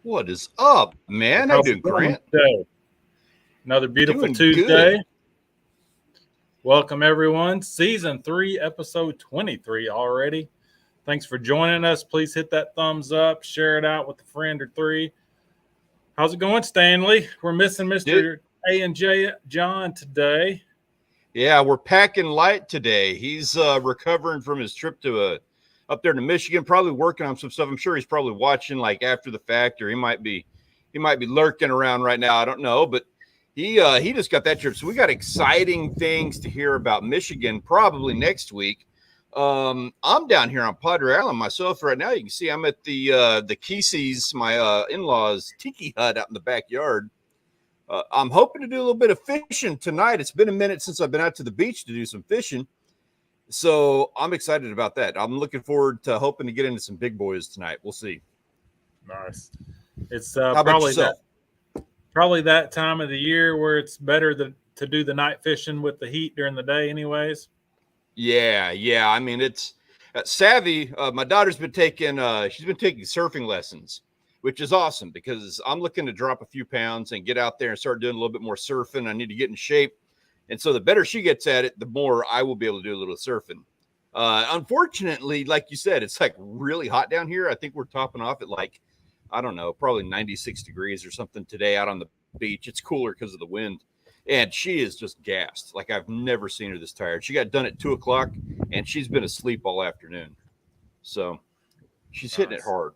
What is up, man? How you How's doing, it going Grant? today? Another beautiful Doing Tuesday. good. Welcome, everyone. Season 3, episode 23 already. Thanks for joining us. Please hit that thumbs up. Share it out with a friend or three. How's it going, Stanley? We're missing Mr. A&J John today. Yeah, we're packing light today. He's recovering from his trip to up there to Michigan, probably working on some stuff. I'm sure he's probably watching like after the fact, or he might be lurking around right now. I don't know, but he just got that trip. So we got exciting things to hear about Michigan probably next week. I'm down here on Padre Island myself right now. You can see I'm at the Kesey's, my in-laws' tiki hut out in the backyard. I'm hoping to do a little bit of fishing tonight. It's been a minute since I've been out to the beach to do some fishing. So I'm excited about that. I'm looking forward to hoping to get into some big boys tonight. We'll see. Nice. It's How about probably yourself? that time of the year where it's better to do the night fishing with the heat during the day anyways. Yeah. I mean, it's Savvy. My daughter's been taking surfing lessons, which is awesome because I'm looking to drop a few pounds and get out there and start doing a little bit more surfing. I need to get in shape. And so the better she gets at it, the more I will be able to do a little surfing. Unfortunately, like you said, it's like really hot down here. I think we're topping off at like, I don't know, probably 96 degrees or something today out on the beach. It's cooler because of the wind. And she is just gassed. Like I've never seen her this tired. She got done at 2:00 and she's been asleep all afternoon. So she's hitting it hard.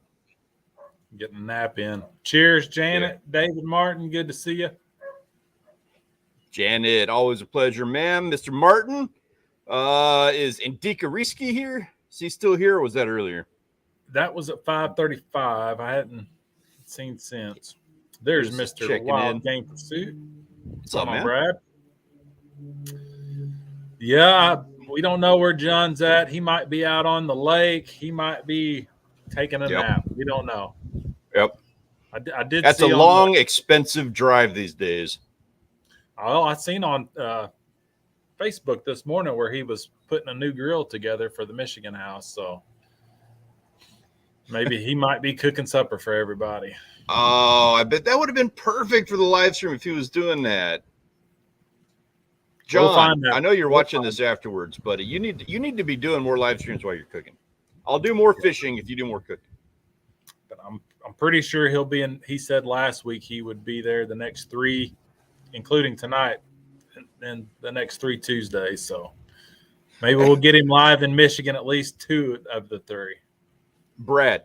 Getting a nap in. Cheers, Janet. Yeah. David Martin, good to see you. Janet, always a pleasure, ma'am. Mr. Martin, is Indika Risky here? Is he still here or was that earlier? That was at 5:35. I hadn't seen since. There's Mr. Wild Game Pursuit. What's up, man? Brad. Yeah, we don't know where John's at. He might be out on the lake. He might be taking a nap. We don't know. Yep. I did. That's see a long, expensive drive these days. Oh, I seen on Facebook this morning where he was putting a new grill together for the Michigan house. So maybe he might be cooking supper for everybody. Oh, I bet that would have been perfect for the live stream if he was doing that. John, I know you're watching this afterwards, buddy. You need to be doing more live streams while you're cooking. I'll do more fishing if you do more cooking. But I'm pretty sure he'll be in. He said last week he would be there the next 3, including tonight, and the next 3 Tuesdays. So maybe we'll get him live in Michigan at least 2 of the 3. Brad,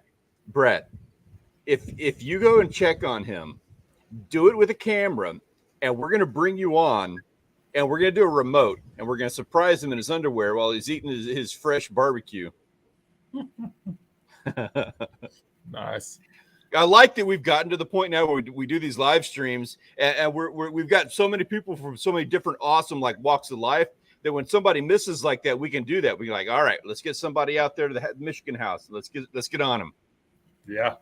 if you go and check on him, do it with a camera, and we're going to bring you on, and we're going to do a remote, and we're going to surprise him in his underwear while he's eating his fresh barbecue. Nice. I like that we've gotten to the point now where we do these live streams, and we've got so many people from so many different awesome like walks of life that when somebody misses like that, we can do that. We're like, all right, let's get somebody out there to the Michigan house. Let's get on them. Yeah.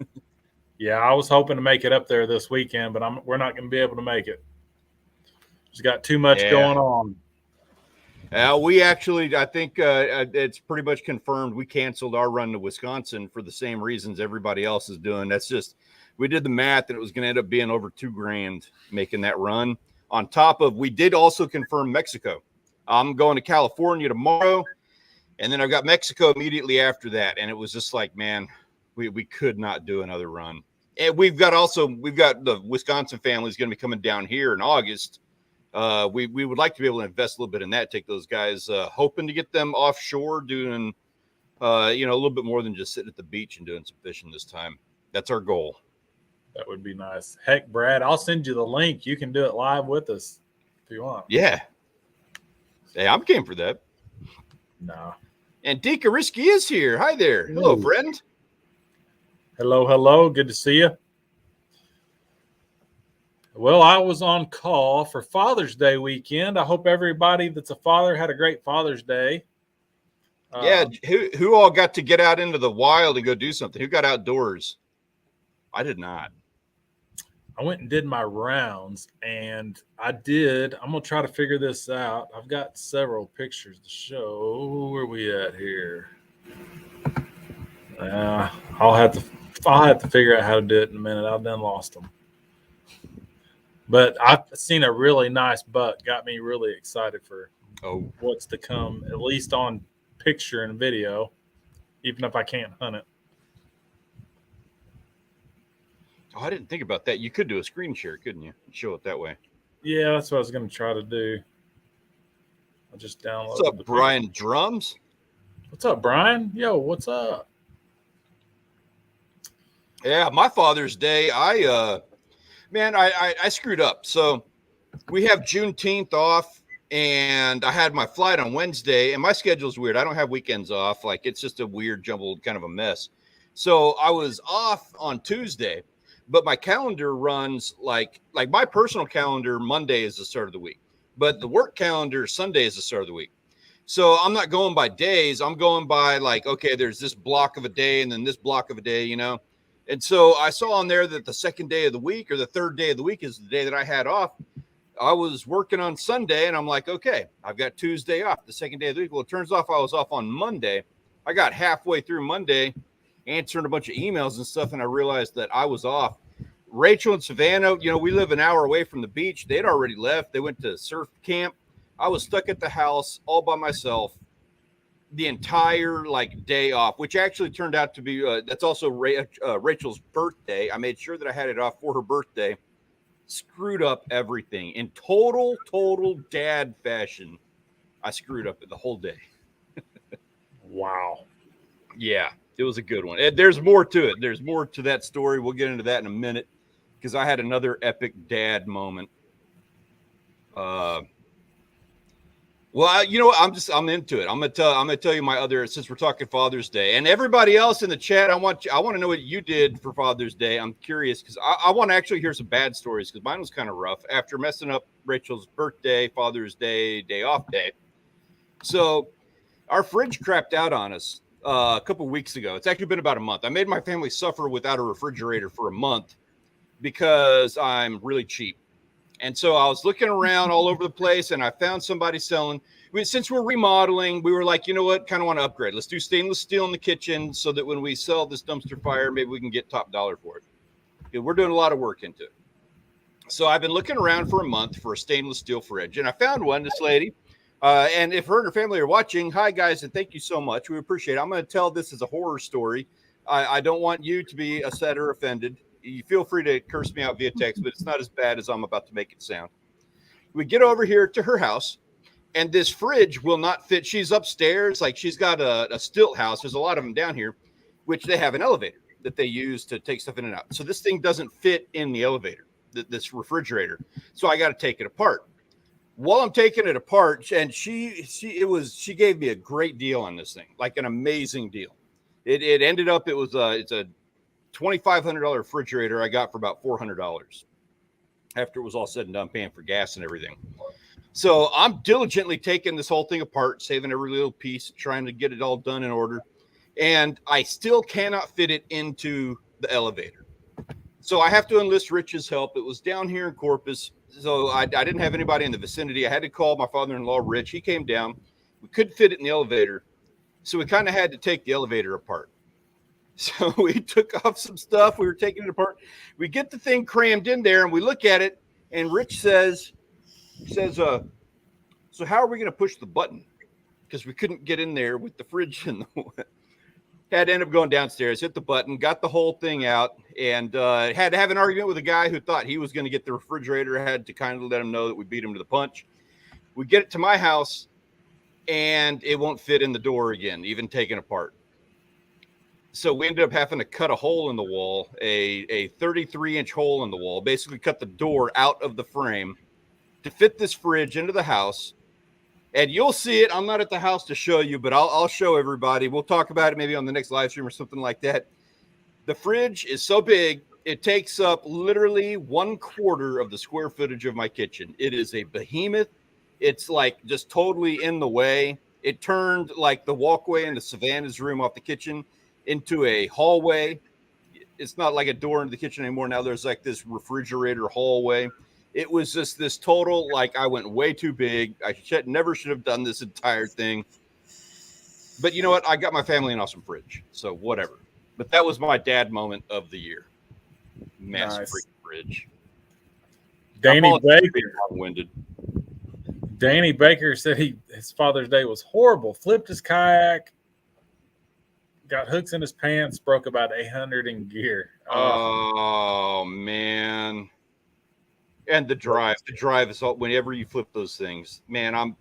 Yeah, I was hoping to make it up there this weekend, but we're not going to be able to make it. Just got too much going on. We actually, I think it's pretty much confirmed. We canceled our run to Wisconsin for the same reasons everybody else is doing. That's just, we did the math and it was going to end up being over $2,000 making that run. On top of, we did also confirm Mexico. I'm going to California tomorrow, and then I've got Mexico immediately after that. And it was just like, man, we could not do another run. And we've got the Wisconsin family is going to be coming down here in August. We would like to be able to invest a little bit in that, take those guys, hoping to get them offshore doing, a little bit more than just sitting at the beach and doing some fishing this time. That's our goal. That would be nice. Heck, Brad, I'll send you the link. You can do it live with us if you want. Yeah. Hey, I'm game for that. No. And Dika Risky is here. Hi there. Ooh. Hello, friend. Hello. Good to see you. Well, I was on call for Father's Day weekend. I hope everybody that's a father had a great Father's Day. Yeah, who all got to get out into the wild and go do something? Who got outdoors? I did not. I went and did my rounds, and I'm going to try to figure this out. I've got several pictures to show. Where are we at here? I'll have to I'll have to figure out how to do it in a minute. I've done lost them. But I've seen a really nice buck. Got me really excited for what's to come, at least on picture and video, even if I can't hunt it. Oh, I didn't think about that. You could do a screen share, couldn't you? Show it that way. Yeah, that's what I was going to try to do. I just downloaded. What's up, Brian Drums? What's up, Brian? Yo, what's up? Yeah, my Father's Day, I screwed up. So we have Juneteenth off, and I had my flight on Wednesday, and my schedule's weird. I don't have weekends off. Like, it's just a weird, jumbled kind of a mess. So I was off on Tuesday, but my calendar runs like my personal calendar, Monday is the start of the week, but the work calendar, Sunday is the start of the week. So I'm not going by days. I'm going by like, okay, there's this block of a day and then this block of a day, you know? And so I saw on there that the second day of the week or the third day of the week is the day that I had off. I was working on Sunday and I'm like, okay, I've got Tuesday off, the second day of the week. Well, it turns off I was off on Monday. I got halfway through Monday answering a bunch of emails and stuff, and I realized that I was off. Rachel and Savannah, you know, we live an hour away from the beach. They'd already left. They went to surf camp. I was stuck at the house all by myself the entire day off, which actually turned out to be that's also Rachel's birthday. I made sure that I had it off for her birthday. Screwed up everything in total dad fashion. I screwed up the whole day. Wow. Yeah, it was a good one. There's more to it. There's more to that story. We'll get into that in a minute because I had another epic dad moment. Well, you know what? I'm into it. I'm gonna tell you my other, since we're talking Father's Day, and everybody else in the chat. I want to know what you did for Father's Day. I'm curious because I want to actually hear some bad stories because mine was kind of rough after messing up Rachel's birthday, Father's Day, day off day. So our fridge crapped out on us a couple weeks ago. It's actually been about a month. I made my family suffer without a refrigerator for a month because I'm really cheap. And so I was looking around all over the place and I found somebody selling. Since we're remodeling, we were like, you know what, kind of want to upgrade. Let's do stainless steel in the kitchen so that when we sell this dumpster fire, maybe we can get top dollar for it. We're doing a lot of work into it. So I've been looking around for a month for a stainless steel fridge. And I found one, this lady. And if her and her family are watching, hi, guys, and thank you so much. We appreciate it. I'm going to tell this as a horror story. I don't want you to be upset or offended. You feel free to curse me out via text, but it's not as bad as I'm about to make it sound. We get over here to her house, and this fridge will not fit. She's upstairs. Like, she's got a stilt house. There's a lot of them down here, which they have an elevator that they use to take stuff in and out. So this thing doesn't fit in the elevator, this refrigerator. So I got to take it apart. While I'm taking it apart, and she gave me a great deal on this thing, like an amazing deal. It ended up, it's a $2,500 refrigerator I got for about $400 after it was all said and done, paying for gas and everything. So I'm diligently taking this whole thing apart, saving every little piece, trying to get it all done in order. And I still cannot fit it into the elevator. So I have to enlist Rich's help. It was down here in Corpus. So I didn't have anybody in the vicinity. I had to call my father-in-law, Rich. He came down. We couldn't fit it in the elevator. So we kind of had to take the elevator apart. So we took off some stuff. We were taking it apart. We get the thing crammed in there and we look at it. And Rich says, so how are we going to push the button? Because we couldn't get in there with the fridge in the way. Had to end up going downstairs, hit the button, got the whole thing out, and had to have an argument with a guy who thought he was going to get the refrigerator. I had to kind of let him know that we beat him to the punch. We get it to my house, and it won't fit in the door again, even taken apart. So we ended up having to cut a hole in the wall, a 33-inch hole in the wall, basically cut the door out of the frame to fit this fridge into the house. And you'll see it. I'm not at the house to show you, but I'll show everybody. We'll talk about it maybe on the next live stream or something like that. The fridge is so big, it takes up literally 1/4 of the square footage of my kitchen. It is a behemoth. It's like just totally in the way. It turned like the walkway into Savannah's room off the kitchen into a hallway. It's not like a door into the kitchen anymore. Now there's like this refrigerator hallway. It was just this total, like, I went way too big. I never should have done this entire thing. But you know what? I got my family an awesome fridge. So whatever. But that was my dad moment of the year. Massive Nice. fridge. Danny Baker. Long-winded. Danny Baker said his Father's Day was horrible. Flipped his kayak, got hooks in his pants, broke about 800 in gear. Oh man. And the drive is all, whenever you flip those things, man,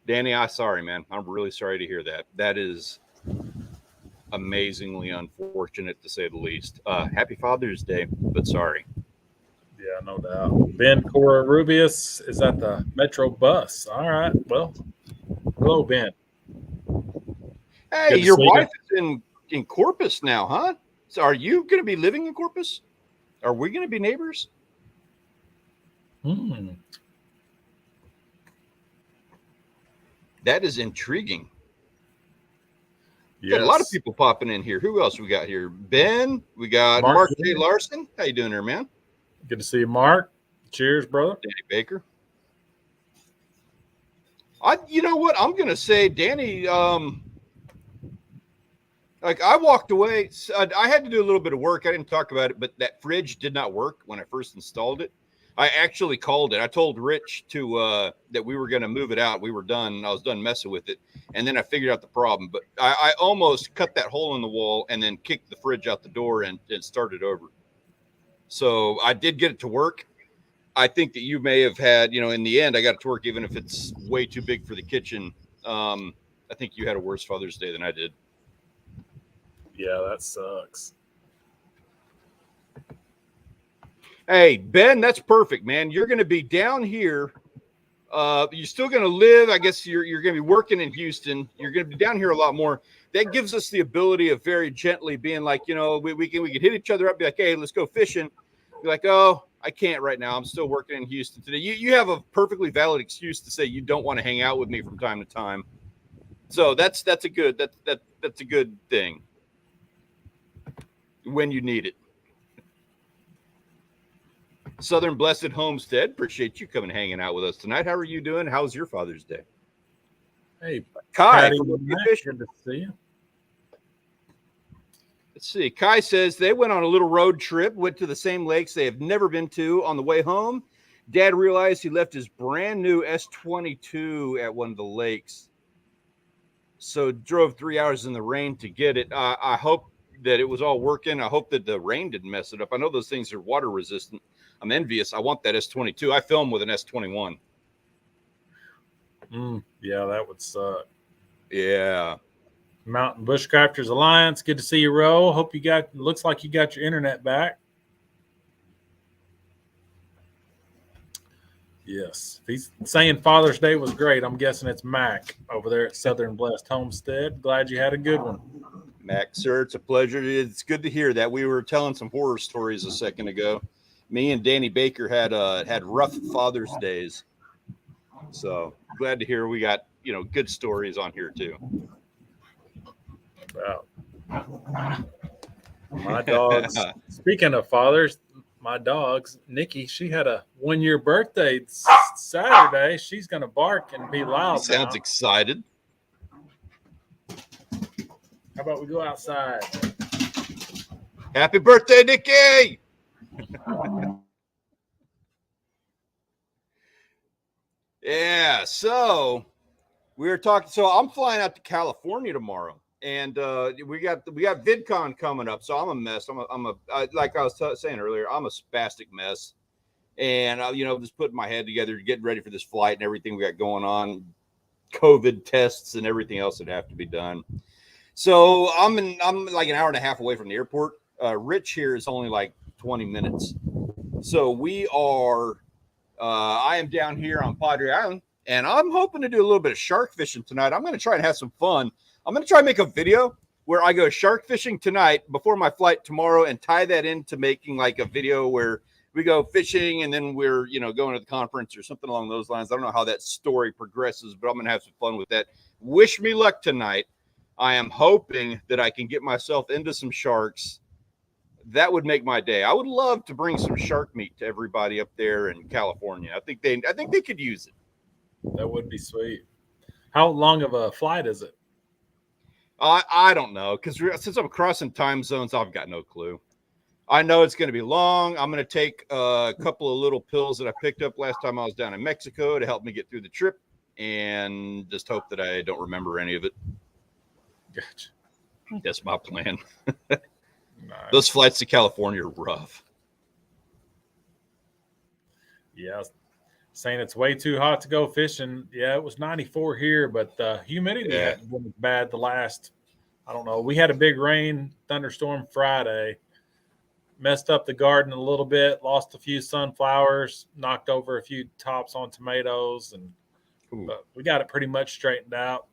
Danny, I'm sorry, man. I'm really sorry to hear that. That is amazingly unfortunate to say the least. Happy Father's Day, but sorry. Yeah, no doubt. Ben Cora Rubius is at the Metro bus. All right. Well, hello, Ben. Hey, your wife is in Corpus now, huh? So are you going to be living in Corpus? Are we going to be neighbors? That is intriguing. Yes. Got a lot of people popping in here. Who else we got here? Ben. We got Mark J. Larson. How you doing there, man? Good to see you, Mark. Cheers, brother. Danny Baker. You know what? I'm going to say, Danny, like I walked away. I had to do a little bit of work. I didn't talk about it, but that fridge did not work when I first installed it. I actually called it. I told Rich that we were going to move it out. We were done. I was done messing with it. And then I figured out the problem. But I almost cut that hole in the wall and then kicked the fridge out the door and started over. So I did get it to work. I think that you may have had, in the end, I got it to work, even if it's way too big for the kitchen. I think you had a worse Father's Day than I did. Yeah, that sucks. Hey, Ben, that's perfect, man. You're going to be down here. You're still going to live. I guess you're going to be working in Houston. You're going to be down here a lot more. That gives us the ability of very gently being like, we can hit each other up, be like, hey, let's go fishing. Be like, oh, I can't right now. I'm still working in Houston today. You have a perfectly valid excuse to say you don't want to hang out with me from time to time. So that's a good thing when you need it. Southern Blessed Homestead, appreciate you coming and hanging out with us tonight. How are you doing? How's your Father's Day? Hey, Kai, good to see you. Let's see. Kai says they went on a little road trip, went to the same lakes they have never been to. On the way home, Dad realized he left his brand new S22 at one of the lakes. So drove 3 hours in the rain to get it. I hope that it was all working. I hope that the rain didn't mess it up. I know those things are water resistant. I'm envious. I want that S22. I film with an S21. Yeah, that would suck. Yeah. Mountain Bushcrafters Alliance. Good to see you, Ro. Hope looks like you got your internet back. Yes. He's saying Father's Day was great. I'm guessing it's Mac over there at Southern Blessed Homestead. Glad you had a good one. Mac, sir, it's a pleasure. It's good to hear that. We were telling some horror stories a second ago. Me and Danny Baker had rough Father's Days. So glad to hear we got, good stories on here too. Wow. My dogs. Speaking of fathers, my dogs, Nikki, she had a 1-year birthday Saturday. She's going to bark and be loud. Sounds excited. How about we go outside? Happy birthday, Nikki! Yeah, so we were talking. So I'm flying out to California tomorrow, and we got VidCon coming up. So I'm a mess. Like I was saying earlier, I'm a spastic mess, and just putting my head together, getting ready for this flight and everything we got going on, COVID tests and everything else that have to be done. So I'm like an hour and a half away from the airport. Rich here is only like 20 minutes. So we are. I am down here on Padre Island, and I'm hoping to do a little bit of shark fishing tonight. I'm going to try and have some fun. I'm going to try and make a video where I go shark fishing tonight before my flight tomorrow and tie that into making like a video where we go fishing and then we're, going to the conference or something along those lines. I don't know how that story progresses, but I'm going to have some fun with that. Wish me luck tonight. I am hoping that I can get myself into some sharks. That would make my day. I would love to bring some shark meat to everybody up there in California. I think they could use it. That would be sweet. How long of a flight is it? I don't know, because since I'm crossing time zones, I've got no clue. I know it's going to be long. I'm going to take a couple of little pills that I picked up last time I was down in Mexico to help me get through the trip, and just hope that I don't remember any of it. Gotcha. That's my plan. Nice. Those flights to California are rough. Yeah, saying it's way too hot to go fishing. Yeah, it was 94 here, but the humidity hadn't been bad the last, I don't know. We had a big rain thunderstorm Friday, messed up the garden a little bit, lost a few sunflowers, knocked over a few tops on tomatoes, but we got it pretty much straightened out.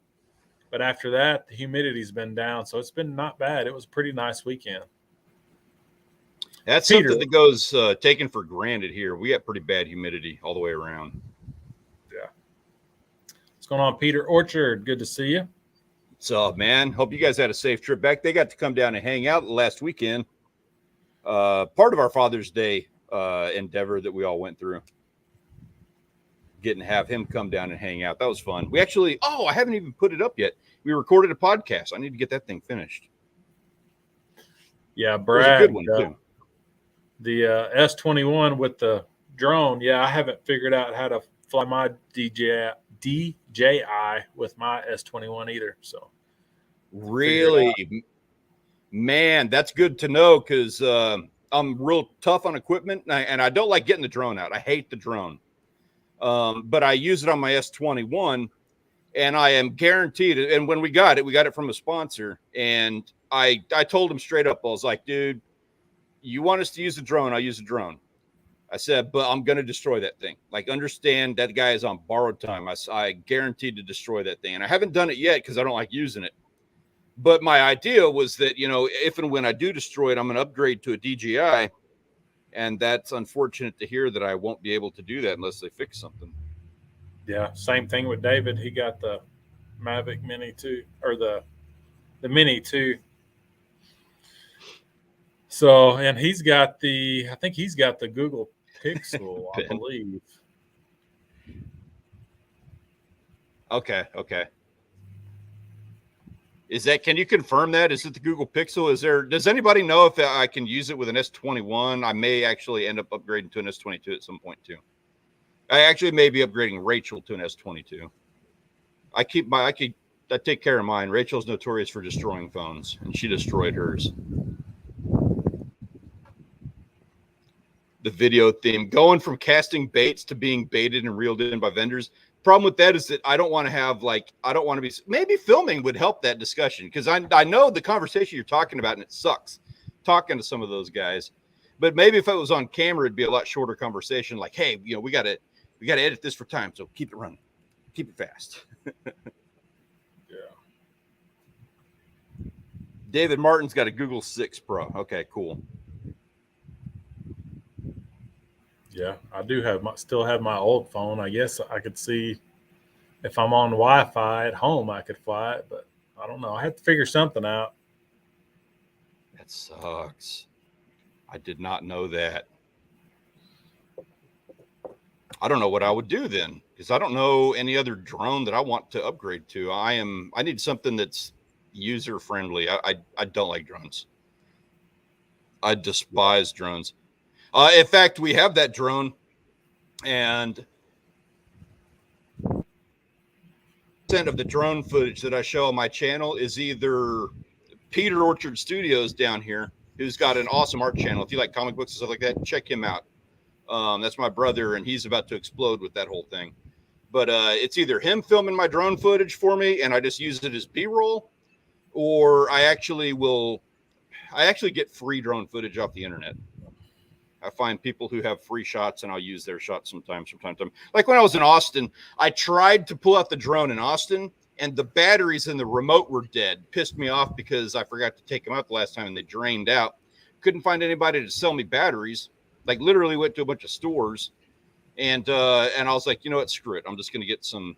But after that, the humidity's been down, so it's been not bad. It was a pretty nice weekend. That's Peter. Something that goes taken for granted here. We got pretty bad humidity all the way around. Yeah. What's going on, Peter Orchard? Good to see you. So, man, hope you guys had a safe trip back. They got to come down and hang out last weekend. Part of our Father's Day endeavor that we all went through. Getting to have him come down and hang out. That was fun. We actually, I haven't even put it up yet. We recorded a podcast. I need to get that thing finished. Yeah, It was Brad. a good one, too. The S21 with the drone. Yeah, I haven't figured out how to fly my DJI with my S21 either. So, really, man, that's good to know, because I'm real tough on equipment, and I don't like getting the drone out. I hate the drone. But I use it on my S21, and I am guaranteed. And when we got it from a sponsor, and I told him straight up, I was like, dude, you want us to use a drone? I'll use a drone. I said, but I'm going to destroy that thing. Like, understand that guy is on borrowed time. I guaranteed to destroy that thing. And I haven't done it yet because I don't like using it. But my idea was that, if and when I do destroy it, I'm going to upgrade to a DJI. And that's unfortunate to hear that I won't be able to do that unless they fix something. Yeah, same thing with David. He got the Mavic Mini 2, or the Mini 2. So, and I think he's got the Google Pixel, I believe. Okay. Can you confirm that? Is it the Google Pixel? Does anybody know if I can use it with an S21? I may actually end up upgrading to an S22 at some point too. I actually may be upgrading Rachel to an S22. I take care of mine. Rachel's notorious for destroying phones, and she destroyed hers. The video theme, going from casting baits to being baited and reeled in by vendors. Problem with that is that I don't want to be, maybe filming would help that discussion, because I know the conversation you're talking about, and it sucks talking to some of those guys. But maybe if it was on camera, it'd be a lot shorter conversation. Like, hey, we got to edit this for time, so keep it running, keep it fast. Yeah. David Martin's got a Google 6 Pro. Okay, cool. Yeah, I do still have my old phone. I guess I could see if I'm on Wi-Fi at home, I could fly it, but I don't know. I have to figure something out. That sucks. I did not know that. I don't know what I would do then, because I don't know any other drone that I want to upgrade to. I need something that's user friendly. I don't like drones. I despise drones. In fact, we have that drone, and of the drone footage that I show on my channel is either Peter Orchard Studios down here, who's got an awesome art channel. If you like comic books and stuff like that, check him out. That's my brother, and he's about to explode with that whole thing. But it's either him filming my drone footage for me, and I just use it as B-roll, or I actually get free drone footage off the internet. I find people who have free shots, and I'll use their shots sometimes. Like when I was in Austin, I tried to pull out the drone in Austin, and the batteries in the remote were dead. Pissed me off because I forgot to take them out the last time, and they drained out. Couldn't find anybody to sell me batteries. Like, literally went to a bunch of stores, and I was like, you know what, screw it. I'm just going to get some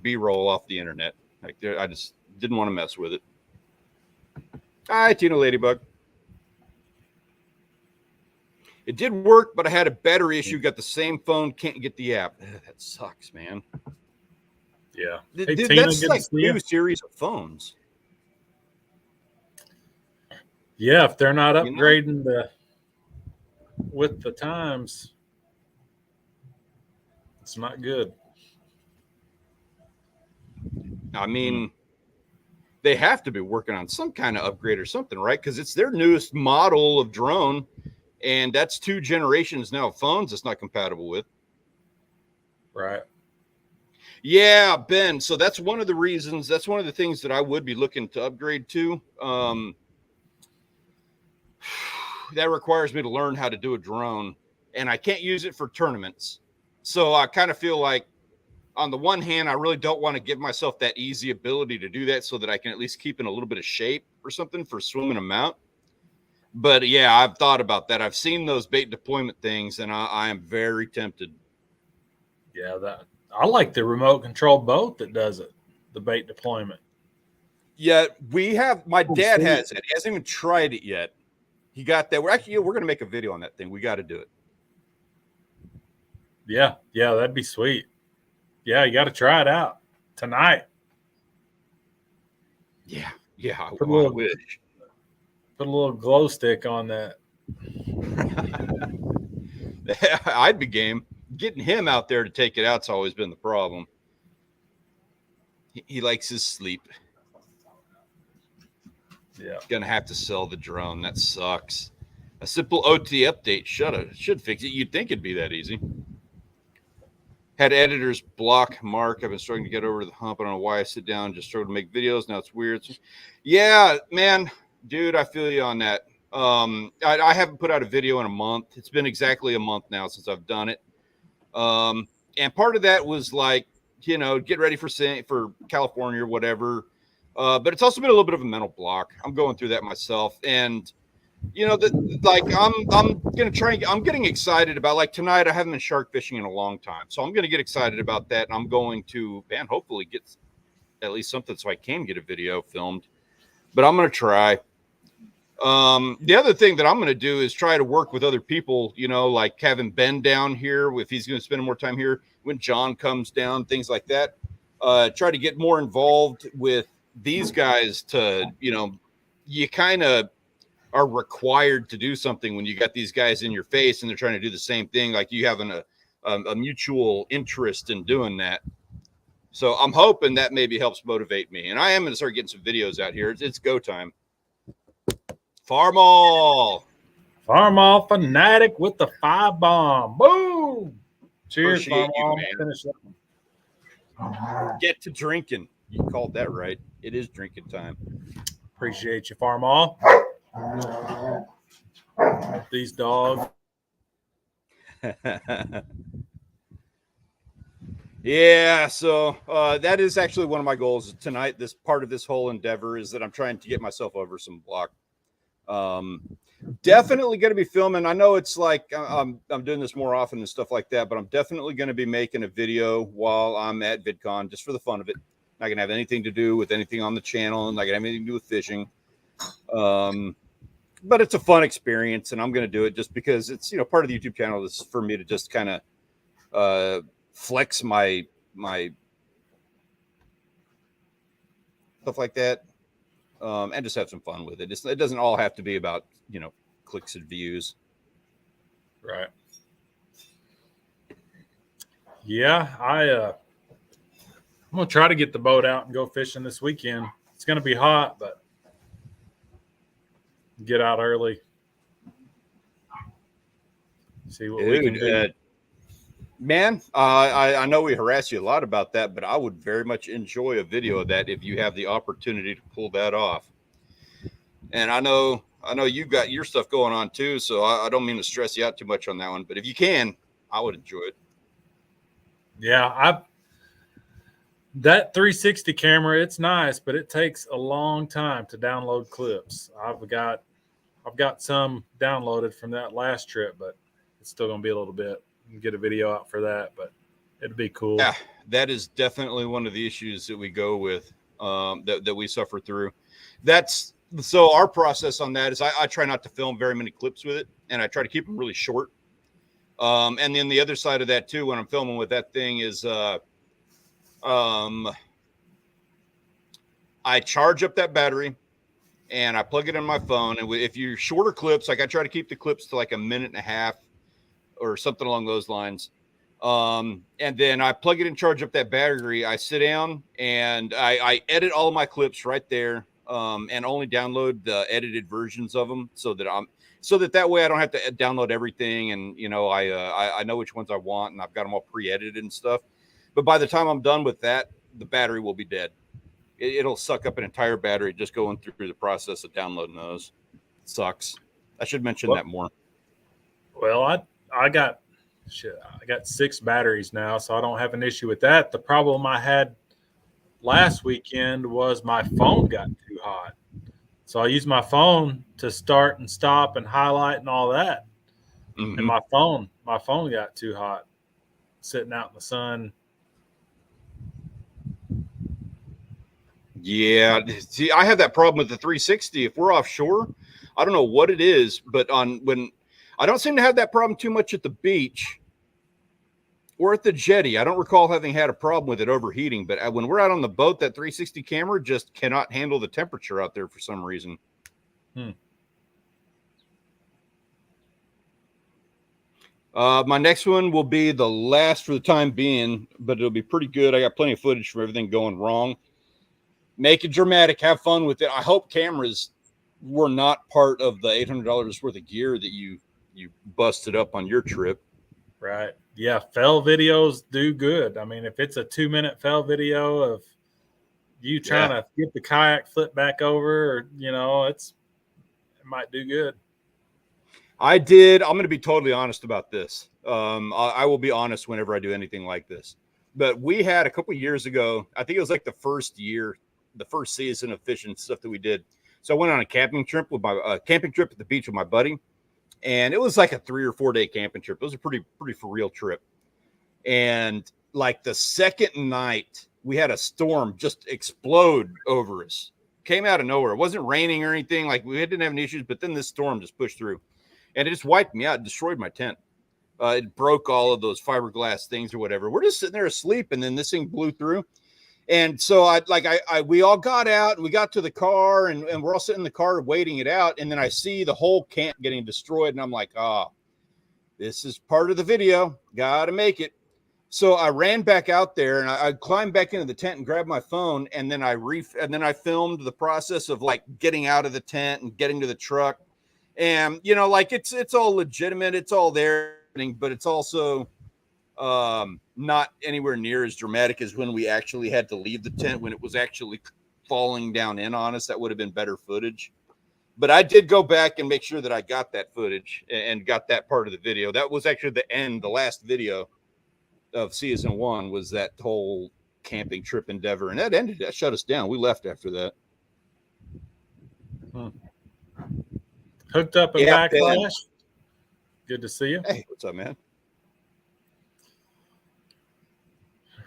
B-roll off the internet. Like, I just didn't want to mess with it. Hi, Tina Ladybug. It did work, but I had a battery issue. Got the same phone, can't get the app. That sucks, man. Yeah. Hey, that's like 2 series of phones. Yeah, if they're not You know? upgrading with the times, it's not good. I mean, they have to be working on some kind of upgrade or something, right? Because it's their newest model of drone, and that's 2 generations now of phones it's not compatible with. Right. Yeah, Ben. So that's one of the reasons. That's one of the things that I would be looking to upgrade to. That requires me to learn how to do a drone, and I can't use it for tournaments. So I kind of feel like, on the one hand, I really don't want to give myself that easy ability to do that so that I can at least keep in a little bit of shape or something for swimming them out. But yeah, I've thought about that. I've seen those bait deployment things, and I am very tempted. Yeah, I like the remote control boat that does it, the bait deployment. Yeah, my dad has it. He hasn't even tried it yet. He got that. We're going to make a video on that thing. We got to do it. Yeah, that'd be sweet. Yeah, you got to try it out tonight. Yeah, I Put a little glow stick on that. I'd be game. Getting him out there to take it out's always been the problem. He likes his sleep. Yeah. Gonna have to sell the drone. That sucks. A simple OT update should fix it. You'd think it'd be that easy. Had editors block Mark. I've been struggling to get over the hump. I don't know why I sit down, just struggle to make videos. Now it's weird. Yeah, man, dude, I feel you on that. I haven't put out a video in a month. It's been exactly a month now since I've done it. And part of that was like, get ready for California or whatever. But it's also been a little bit of a mental block. I'm going through that myself. And, I'm going to try. I'm getting excited about, like, tonight. I haven't been shark fishing in a long time. So I'm going to get excited about that. And I'm going to, hopefully get at least something so I can get a video filmed. But I'm going to try. The other thing that I'm going to do is try to work with other people, like having Ben down here, if he's going to spend more time here, when John comes down, things like that. Try to get more involved with these guys to, you kind of are required to do something when you got these guys in your face and they're trying to do the same thing. Like, you have a mutual interest in doing that. So I'm hoping that maybe helps motivate me. And I am going to start getting some videos out here. It's go time. Farmall fanatic with the 5 bomb. Boom! Cheers, Farmall. Finish up. Get to drinking. You called that right. It is drinking time. Appreciate you, Farmall. These dogs. Yeah, so that is actually one of my goals tonight. This part of this whole endeavor is that I'm trying to get myself over some block. Definitely going to be filming. I know it's like I'm doing this more often and stuff like that, but I'm definitely going to be making a video while I'm at VidCon, just for the fun of it. Not going to have anything to do with anything on the channel, and not going to have anything to do with fishing. But it's a fun experience, and I'm going to do it just because it's, part of the YouTube channel is for me to just kind of flex my stuff like that, and just have some fun with it. It doesn't all have to be about, clicks and views. Right. Yeah, I'm gonna try to get the boat out and go fishing this weekend. It's gonna be hot, but get out early. See what we can do. Man, I know we harass you a lot about that, but I would very much enjoy a video of that if you have the opportunity to pull that off. And I know you've got your stuff going on too, so I don't mean to stress you out too much on that one. But if you can, I would enjoy it. Yeah, that 360 camera, it's nice, but it takes a long time to download clips. I've got some downloaded from that last trip, but it's still gonna be a little bit. Get a video out for that, but it'd be cool. Yeah, that is definitely one of the issues that we go with, that we suffer through. So our process on that is I try not to film very many clips with it, and I try to keep them really short. And then the other side of that too, when I'm filming with that thing, is I charge up that battery, and I plug it in my phone. And if you're shorter clips, like I try to keep the clips to like a minute and a half or something along those lines. And then I plug it in, charge up that battery. I sit down and I edit all of my clips right there, and only download the edited versions of them so that way I don't have to download everything. And, you know, I know which ones I want, and I've got them all pre-edited and stuff. But by the time I'm done with that, the battery will be dead. It'll suck up an entire battery just going through the process of downloading those. It sucks. I should mention that more. Well, I got 6 batteries now, so I don't have an issue with that. The problem I had last weekend was my phone got too hot. So I used my phone to start and stop and highlight and all that. Mm-hmm. And my phone got too hot sitting out in the sun. Yeah. See, I have that problem with the 360. If we're offshore, I don't know what it is, but when I don't seem to have that problem too much at the beach or at the jetty. I don't recall having had a problem with it overheating, but when we're out on the boat, that 360 camera just cannot handle the temperature out there for some reason. My next one will be the last for the time being, but it'll be pretty good. I got plenty of footage from everything going wrong. Make it dramatic. Have fun with it. I hope cameras were not part of the $800 worth of gear that you busted up on your trip. Right. Yeah. Fail videos do good. I mean, if it's a 2-minute fail video of you trying to get the kayak flip back over, or, you know, it might do good. I'm going to be totally honest about this. I will be honest whenever I do anything like this, but we had a couple of years ago, I think it was like the first season of fishing stuff that we did. So I went on a camping trip at the beach with my buddy. And it was like a 3 or 4 day camping trip. It was a pretty for real trip. And like the second night, we had a storm just explode over us. Came out of nowhere. It wasn't raining or anything. Like we didn't have any issues, but then this storm just pushed through. And it just wiped me out. It destroyed my tent. It broke all of those fiberglass things or whatever. We're just sitting there asleep, and then this thing blew through. And so we all got out and we got to the car and we're all sitting in the car waiting it out. And then I see the whole camp getting destroyed. And I'm like, this is part of the video. Got to make it. So I ran back out there and I climbed back into the tent and grabbed my phone. And then I filmed the process of like getting out of the tent and getting to the truck. And, you know, like it's all legitimate. It's all there, but it's also not anywhere near as dramatic as when we actually had to leave the tent, when it was actually falling down in on us. That would have been better footage. But I did go back and make sure that I got that footage and got that part of the video. That was actually the last video of season 1 was that whole camping trip endeavor. And that shut us down. We left after that. Hooked up and backlash. Good to see you. Hey, what's up, man?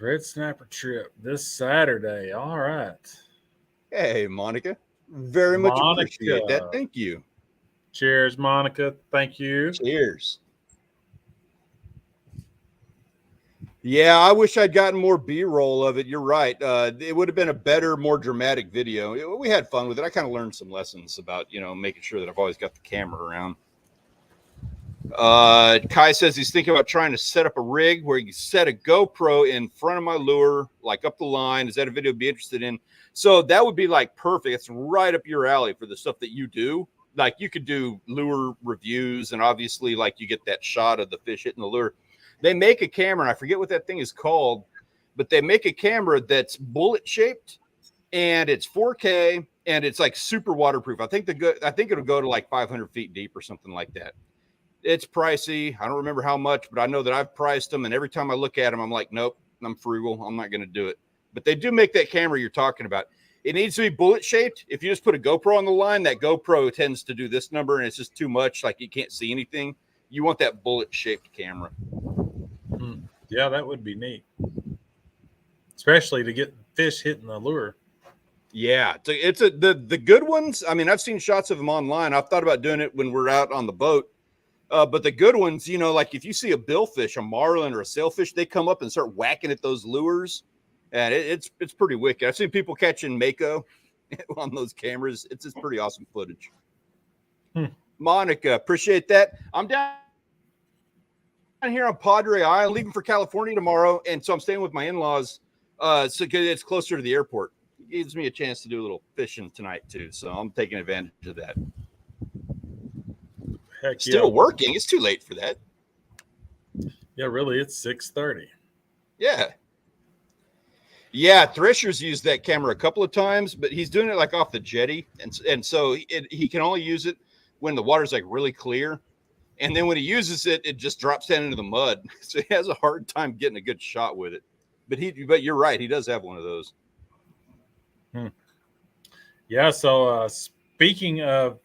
Red Snapper trip this Saturday. All right. Hey, Monica. Very much appreciate that. Thank you. Cheers, Monica. Thank you. Cheers. Yeah, I wish I'd gotten more B-roll of it. You're right. It would have been a better, more dramatic video. We had fun with it. I kind of learned some lessons about, you know, making sure that I've always got the camera around. Kai says he's thinking about trying to set up a rig where he can set a GoPro in front of my lure, like up the line. Is that a video to be interested in? So that would be like perfect. It's right up your alley for the stuff that you do. Like you could do lure reviews, and obviously like you get that shot of the fish hitting the lure. They make a camera, and I forget what that thing is called, but they make a camera that's bullet shaped and it's 4K and it's like super waterproof. I think it'll go to like 500 feet deep or something like that. It's pricey. I don't remember how much, but I know that I've priced them. And every time I look at them, I'm like, nope, I'm frugal. I'm not going to do it. But they do make that camera you're talking about. It needs to be bullet shaped. If you just put a GoPro on the line, that GoPro tends to do this number and it's just too much. Like you can't see anything. You want that bullet shaped camera. Yeah, that would be neat. Especially to get fish hitting the lure. Yeah. The good ones. I mean, I've seen shots of them online. I've thought about doing it when we're out on the boat. But the good ones, you know, like if you see a billfish, a marlin, or a sailfish, they come up and start whacking at those lures, and it's pretty wicked. I've seen people catching mako on those cameras. It's just pretty awesome footage. Hmm. Monica, appreciate that. I'm down here on Padre Island, leaving for California tomorrow, and so I'm staying with my in-laws. So it's closer to the airport. It gives me a chance to do a little fishing tonight too. So I'm taking advantage of that. Heck Still working. It's too late for that. Yeah, really, it's 6:30. Yeah, Thresher's used that camera a couple of times, but he's doing it like off the jetty, and so he can only use it when the water's like really clear, and then when he uses it, it just drops down into the mud, so he has a hard time getting a good shot with it. But you're right, he does have one of those. Yeah. So speaking of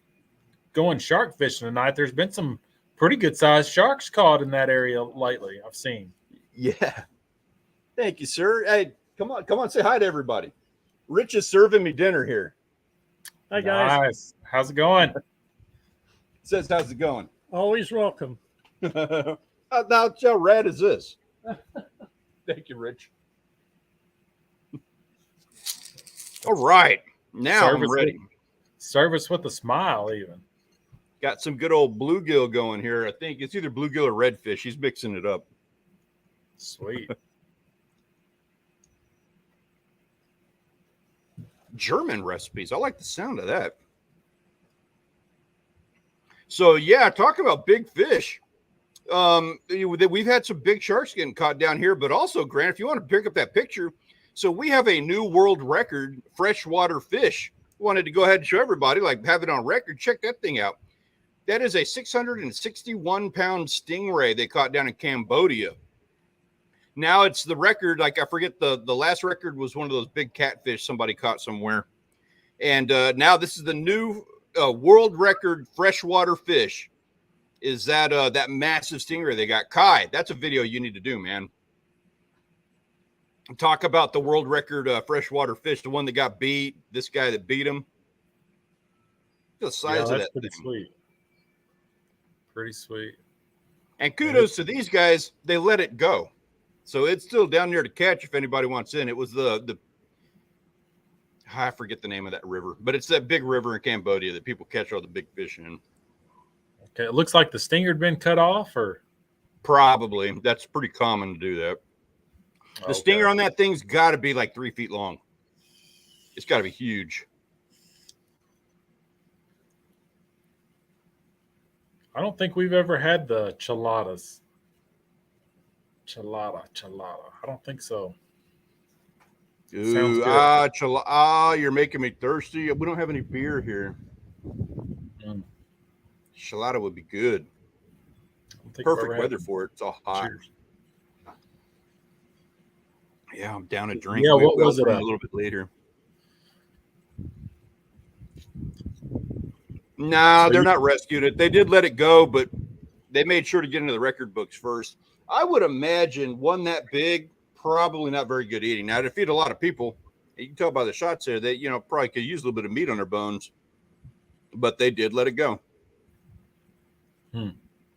going shark fishing tonight, there's been some pretty good sized sharks caught in that area lately. I've seen. Yeah. Thank you, sir. Hey, come on, say hi to everybody. Rich is serving me dinner here. Hi, guys. Nice. How's it going? Says, how's it going? Always welcome. Now, how rad is this? Thank you, Rich. All right. Now I'm ready. Service with a smile, even. Got some good old bluegill going here. I think it's either bluegill or redfish. He's mixing it up. Sweet. German recipes. I like the sound of that. So yeah, talking about big fish. We've had some big sharks getting caught down here, but also, Grant, if you want to pick up that picture, so we have a new world record freshwater fish. Wanted to go ahead and show everybody, like have it on record. Check that thing out. That is a 661-pound stingray they caught down in Cambodia. Now it's the record. Like I forget the last record was one of those big catfish somebody caught somewhere, and now this is the new world record freshwater fish. Is that massive stingray they got? Kai, that's a video you need to do, man. Talk about the world record freshwater fish, the one that got beat. This guy that beat him. The size of that pretty thing. Sweet. Pretty sweet. And kudos to these guys. They let it go. So it's still down there to catch if anybody wants in. It was the I forget the name of that river, but it's that big river in Cambodia that people catch all the big fish in. Okay, it looks like the stinger had been cut off, or probably. That's pretty common to do that. The stinger on that thing's got to be like 3 feet long. It's got to be huge. I don't think we've ever had the chiladas. Chilada. I don't think so. Ooh, you're making me thirsty. We don't have any beer here. Chilada would be good. Perfect weather for it. It's all hot. Cheers. Yeah, I'm down a drink. Yeah, what was it? A little bit later. Nah, they're not rescued it. They did let it go, but they made sure to get into the record books first. I would imagine one that big, probably not very good eating. Now, to feed a lot of people, you can tell by the shots there, they probably could use a little bit of meat on their bones, but they did let it go.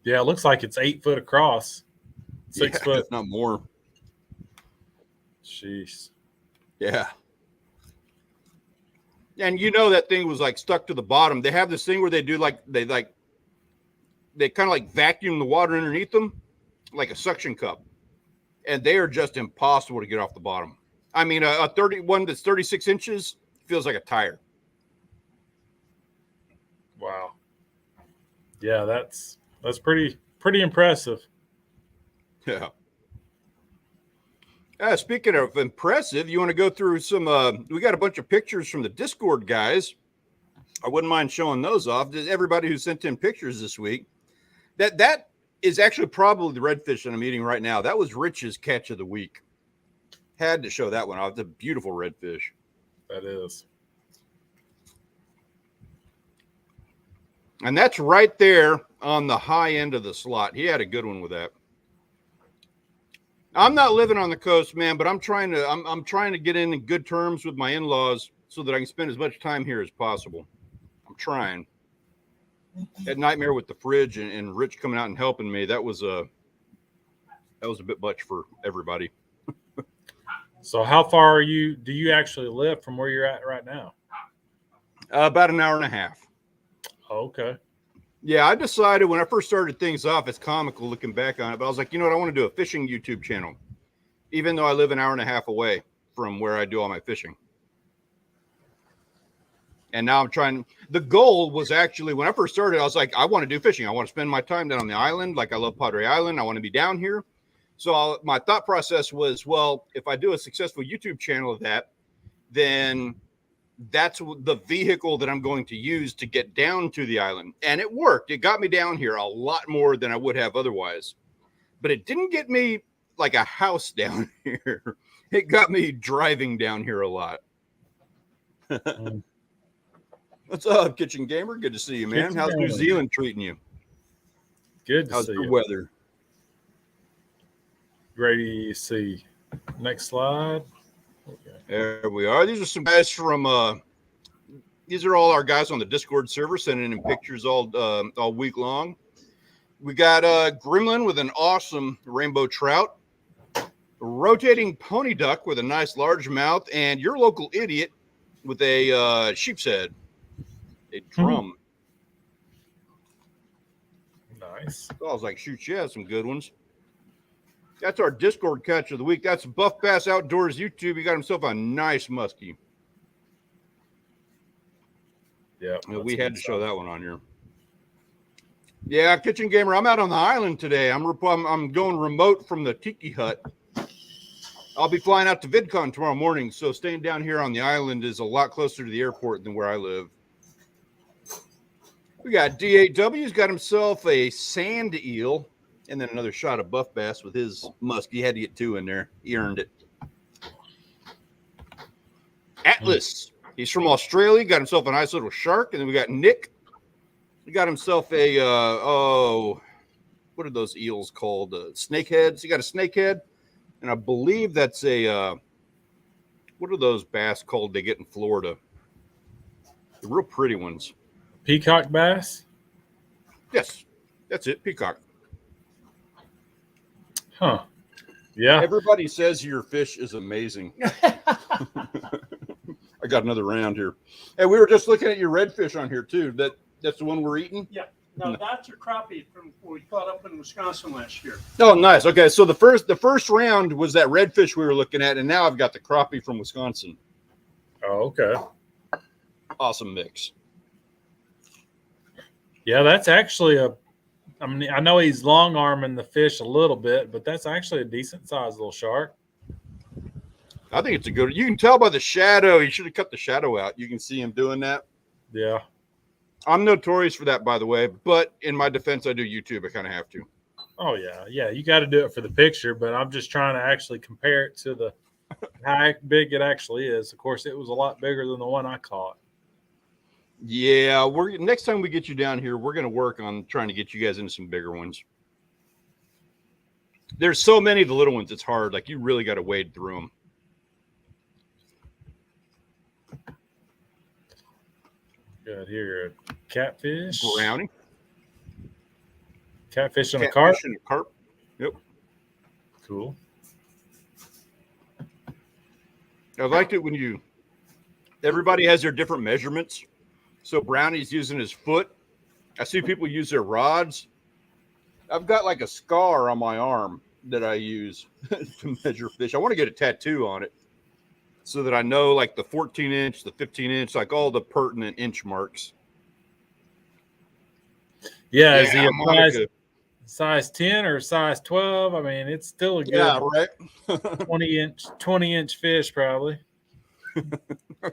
Yeah, it looks like it's 8 foot across, 6 foot, if not more. Jeez. Yeah. And that thing was like stuck to the bottom. They have this thing where they do they kind of like vacuum the water underneath them like a suction cup. And they are just impossible to get off the bottom. I mean, a 31 that's 36 inches feels like a tire. Wow. Yeah, that's pretty impressive. Yeah. Speaking of impressive, you want to go through some, we got a bunch of pictures from the Discord guys. I wouldn't mind showing those off. Everybody who sent in pictures this week. That is actually probably the redfish that I'm eating right now. That was Rich's catch of the week. Had to show that one off. It's a beautiful redfish. That is. And that's right there on the high end of the slot. He had a good one with that. I'm not living on the coast, man, but I'm trying to get in good terms with my in-laws so that I can spend as much time here as possible. I'm trying. That nightmare with the fridge and Rich coming out and helping me, that was a bit much for everybody. So how far do you actually live from where you're at right now? About an hour and a half. Okay. Yeah, I decided when I first started things off, it's comical looking back on it, but I was like, you know what? I want to do a fishing YouTube channel, even though I live an hour and a half away from where I do all my fishing. And now I'm trying. The goal was actually when I first started, I was like, I want to do fishing. I want to spend my time down on the island. Like I love Padre Island. I want to be down here. So my thought process was, well, if I do a successful YouTube channel of that, then that's the vehicle that I'm going to use to get down to the island. And it worked. It got me down here a lot more than I would have otherwise. But it didn't get me like a house down here. It got me driving down here a lot. What's up, Kitchen Gamer? Good to see you, man. How's New Zealand treating you? Good to How's see the you. weather? Ready to see. Next slide. Okay. There we are. These are some guys from these are all our guys on the Discord server sending in pictures all week long. We got Gremlin with an awesome rainbow trout, a rotating pony duck with a nice large mouth, and your local idiot with a sheep's head, a drum. Nice. So I was like, shoot, you have some good ones. That's our Discord catch of the week. That's Buff Bass Outdoors YouTube. He got himself a nice muskie. Yeah, we had to show that one on here. Yeah, Kitchen Gamer. I'm out on the island today. I'm going remote from the Tiki Hut. I'll be flying out to VidCon tomorrow morning, so staying down here on the island is a lot closer to the airport than where I live. We got D8W. He's got himself a sand eel. And then another shot of buff bass with his musk. He had to get two in there. He earned it. Atlas. He's from Australia. Got himself a nice little shark. And then we got Nick. He got himself a, what are those eels called? Snakeheads. He got a snakehead. And I believe that's a, what are those bass called they get in Florida? The real pretty ones. Peacock bass? Yes. That's it. Peacock. Huh. Yeah. Everybody says your fish is amazing. I got another round here. Hey, we were just looking at your redfish on here too. That's the one we're eating? Yeah. No, that's your crappie from we caught up in Wisconsin last year. Oh, nice. Okay, so the first round was that redfish we were looking at, and now I've got the crappie from Wisconsin. Oh, okay. Awesome mix. Yeah, that's actually I mean, I know he's long arming the fish a little bit, but that's actually a decent sized little shark. I think it's a good. You can tell by the shadow. You should have cut the shadow out. You can see him doing that. Yeah. I'm notorious for that, by the way. But in my defense, I do YouTube. I kind of have to. Oh yeah, yeah. You got to do it for the picture, but I'm just trying to actually compare it to how big it actually is. Of course, it was a lot bigger than the one I caught. Yeah, next time we get you down here, we're going to work on trying to get you guys into some bigger ones. There's so many of the little ones, it's hard. Like, you really got to wade through them. Got here a catfish. Brownie. Catfish and a carp. Catfish and a carp. Yep. Cool. I liked it when everybody has their different measurements. So Brownie's using his foot. I see people use their rods. I've got like a scar on my arm that I use to measure fish. I want to get a tattoo on it so that I know like the 14-inch, the 15-inch, like all the pertinent inch marks. Yeah, is he a size 10 or size 12? I mean, it's still a good right? 20-inch fish probably.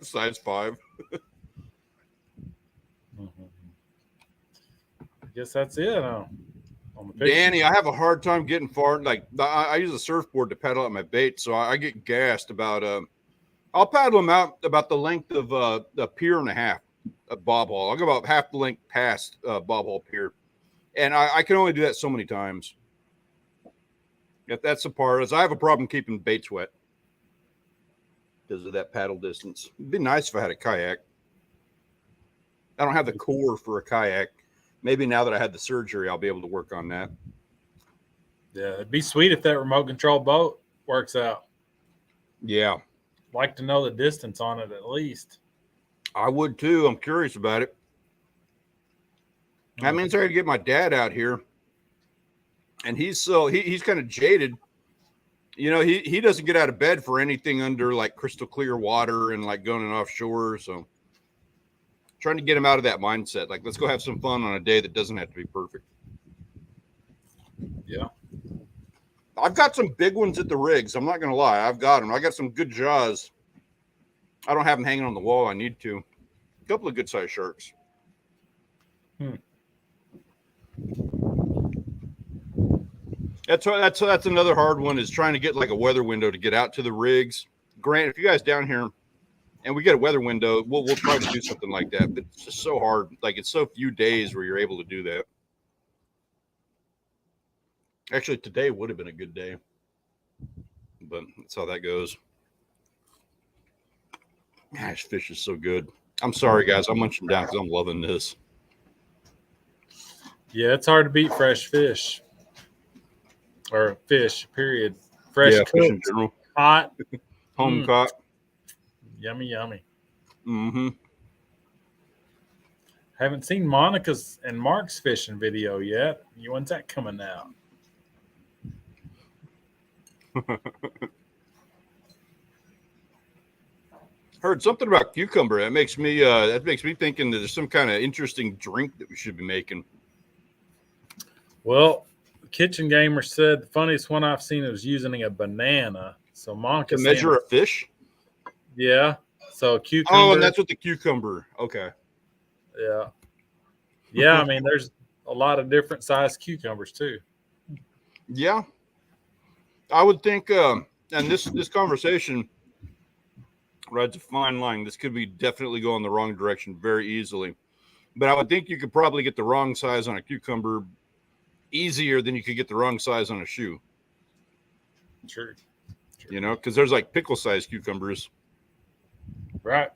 Size 5. I guess that's it. On the picture. Danny, I have a hard time getting far. Like I use a surfboard to paddle out my bait, so I get gassed about. I'll paddle them out about the length of a pier and a half, a bob haul. I'll go about half the length past bob haul pier, and I can only do that so many times. If that's the part, is I have a problem keeping baits wet because of that paddle distance. It'd be nice if I had a kayak. I don't have the core for a kayak. Maybe now that I had the surgery, I'll be able to work on that. Yeah, it'd be sweet if that remote control boat works out. Yeah. Like to know the distance on it at least. I would too. I'm curious about it. That means I got to get my dad out here, and he's kind of jaded. You know, he doesn't get out of bed for anything under like crystal clear water and like going offshore. So trying to get him out of that mindset. Like, let's go have some fun on a day that doesn't have to be perfect. Yeah. I've got some big ones at the rigs. I'm not going to lie. I've got them. I got some good jaws. I don't have them hanging on the wall. I need to. A couple of good sized sharks. That's another hard one, is trying to get like a weather window to get out to the rigs. Grant, if you guys down here and we get a weather window, we'll try to do something like that. But it's just so hard. Like, it's so few days where you're able to do that. Actually, today would have been a good day, but that's how that goes. Gosh, fish is so good. I'm sorry, guys. I'm munching down because I'm loving this. Yeah, it's hard to beat fresh fish. Or fish, period. Fresh fish in cooked, general. hot. Home caught. Yummy, yummy. Mm-hmm. Haven't seen Monica's and Mark's fishing video yet. When's that coming out? Heard something about cucumber. That makes me thinking that there's some kind of interesting drink that we should be making. Well, Kitchen Gamer said the funniest one I've seen was using a banana. So Monica to measure a fish. Yeah. So cucumber. Oh, and that's what the cucumber. Okay. Yeah. Yeah. I mean, there's a lot of different sized cucumbers too. Yeah. I would think, and this conversation rides a fine line. This could be definitely going the wrong direction very easily. But I would think you could probably get the wrong size on a cucumber easier than you could get the wrong size on a shoe. True. You know, because there's like pickle sized cucumbers. Right.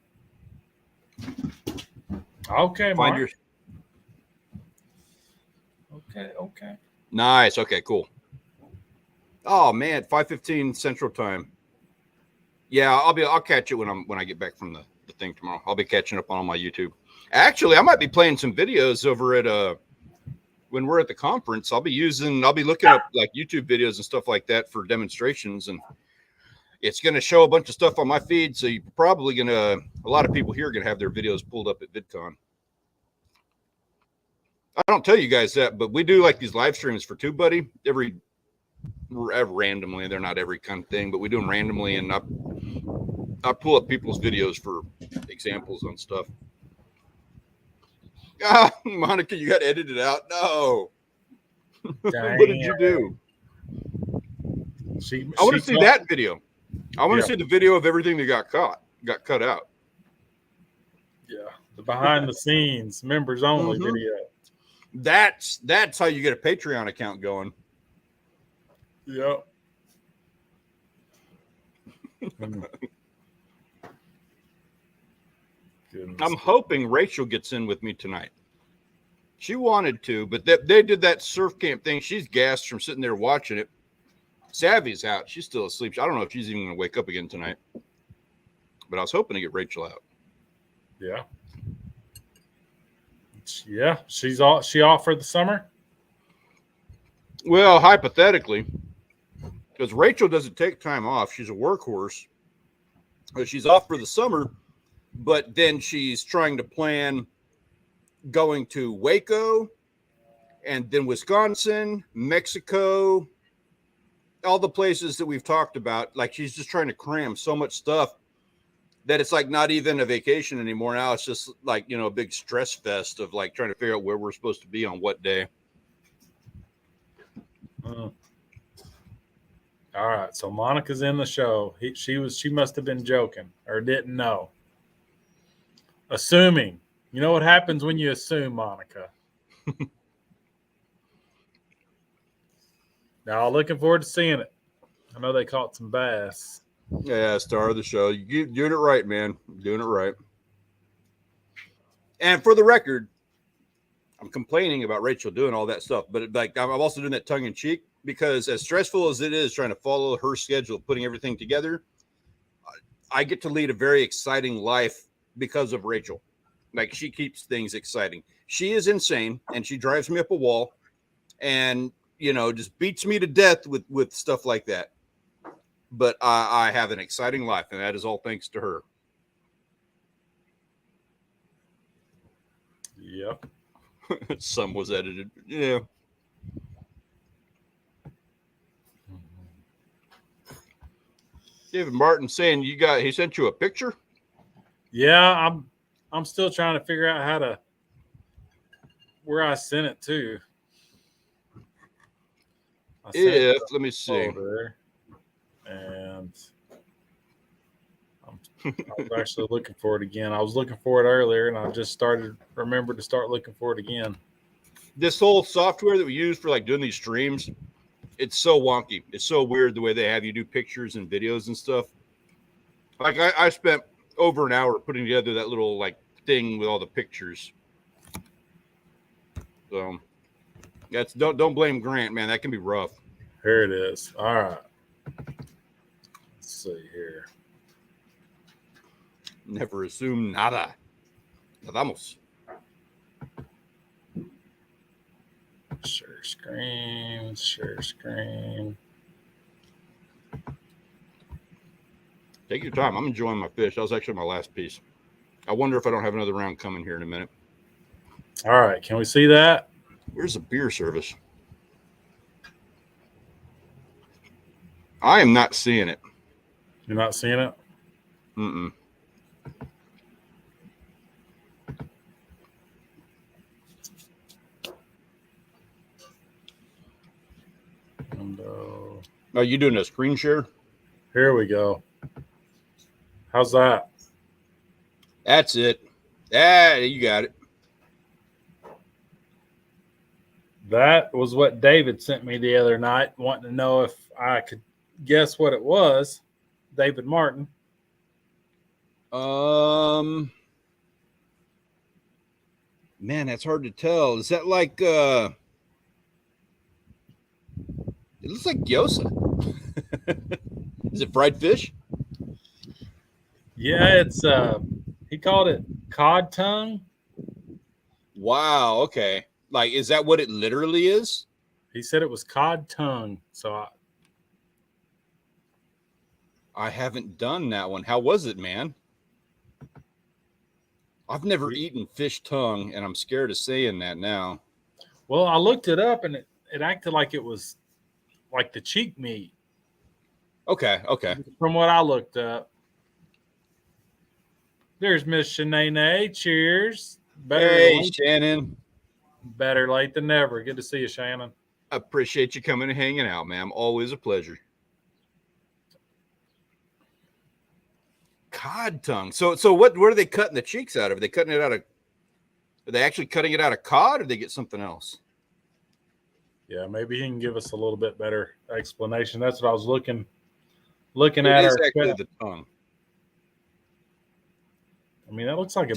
Okay, Find Mark. your. Okay. Nice. Okay, cool. Oh man, 5:15 Central Time. Yeah, I'll catch it when I get back from the thing tomorrow. I'll be catching up on all my YouTube. Actually, I might be playing some videos over at when we're at the conference. I'll be looking up like YouTube videos and stuff like that for demonstrations, and it's going to show a bunch of stuff on my feed. So you're probably a lot of people here are going to have their videos pulled up at VidCon. I don't tell you guys that, but we do like these live streams for TubeBuddy randomly. They're not every kind of thing, but we do them randomly, and I pull up people's videos for examples on stuff. Ah, Monica, you got to edit it out. No. What did you do? I want to see that video. I want to see the video of everything that got cut out. Yeah, the behind the scenes members only video. That's how you get a Patreon account going. Yep. I'm hoping Rachel gets in with me tonight. She wanted to, but they did that surf camp thing. She's gassed from sitting there watching it. Savvy's out. She's still asleep. I don't know if she's even going to wake up again tonight. But I was hoping to get Rachel out. Yeah. Yeah. She off for the summer? Well, hypothetically, because Rachel doesn't take time off. She's a workhorse. She's off for the summer, but then she's trying to plan going to Waco and then Wisconsin, Mexico, all the places that we've talked about. Like, she's just trying to cram so much stuff that it's like not even a vacation anymore. Now it's just like, you know, a big stress fest of like trying to figure out where we're supposed to be on what day. All right, so Monica's in the show. She must have been joking or didn't know. Assuming. You know what happens when you assume, Monica. Now, looking forward to seeing it. I know they caught some bass. Yeah, star of the show. You're doing it right, man. Doing it right. And for the record, I'm complaining about Rachel doing all that stuff, but like I'm also doing that tongue in cheek because as stressful as it is trying to follow her schedule, putting everything together, I get to lead a very exciting life because of Rachel. Like, she keeps things exciting. She is insane, and she drives me up a wall, and just beats me to death with stuff like that. But I have an exciting life, and that is all thanks to her. Yep. Some was edited. Yeah. David Martin saying he sent you a picture? Yeah, I'm still trying to figure out where I sent it to. Let me see. Folder, and I was actually looking for it again. I was looking for it earlier, and I just remembered to start looking for it again. This whole software that we use for like doing these streams, it's so wonky. It's so weird the way they have you do pictures and videos and stuff. Like I spent over an hour putting together that little like thing with all the pictures. So that's don't blame Grant, man. That can be rough. Here it is. All right. Let's see here. Never assume nada. Vamos. Share screen. Share screen. Take your time. I'm enjoying my fish. That was actually my last piece. I wonder if I don't have another round coming here in a minute. All right. Can we see that? Where's the beer service? I am not seeing it. You're not seeing it? Mm-mm. Window. Are you doing a screen share? Here we go. How's that? That's it. Ah, you got it. That was what David sent me the other night, wanting to know if I could guess what it was. David Martin. Man, that's hard to tell. Is that like it looks like gyoza. Is it fried fish? Yeah, it's he called it cod tongue. Wow, okay. Like, is that what it literally is? He said it was cod tongue. So I haven't done that one. How was it, man? I've never eaten fish tongue, and I'm scared of saying that now. Well, I looked it up, and it acted like it was like the cheek meat. Okay. From what I looked up. There's Miss Shanae. Cheers. Hey, Shannon. Better late than never. Good to see you, Shannon. I appreciate you coming and hanging out, man. Always a pleasure. Cod tongue. So what are they cutting the cheeks out of? Are they cutting it out of? Are they actually cutting it out of cod, or they get something else? Yeah, maybe he can give us a little bit better explanation. That's what I was looking It at. is actually the tongue. I mean, that looks like a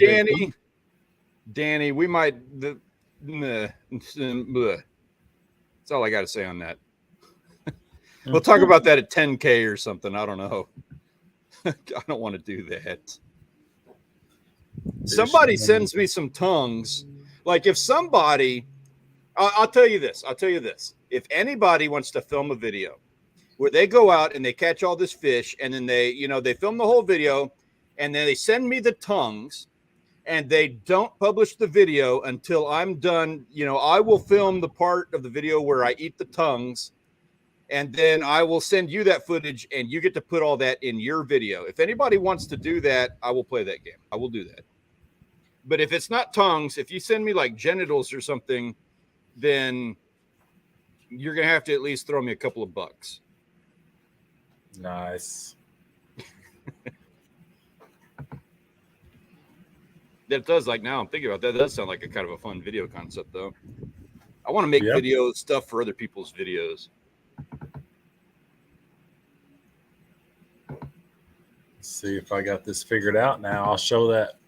Danny, we might. That's all I got to say on that. We'll talk about that at 10K or something. I don't know. I don't want to do that. Somebody sends me some tongues. Like, if somebody, I'll tell you this. If anybody wants to film a video where they go out and they catch all this fish, and then they film the whole video, and then they send me the tongues, and they don't publish the video until I'm done, I will film the part of the video where I eat the tongues, and then I will send you that footage, and you get to put all that in your video. If anybody wants to do that, I will play that game. I will do that. But if it's not tongues, if you send me like genitals or something, then you're going to have to at least throw me a couple of bucks. Nice. That does, like, now I'm thinking about that. That does sound like a kind of a fun video concept, though. I want to make videos, stuff for other people's videos. Let's see if I got this figured out now. I'll show that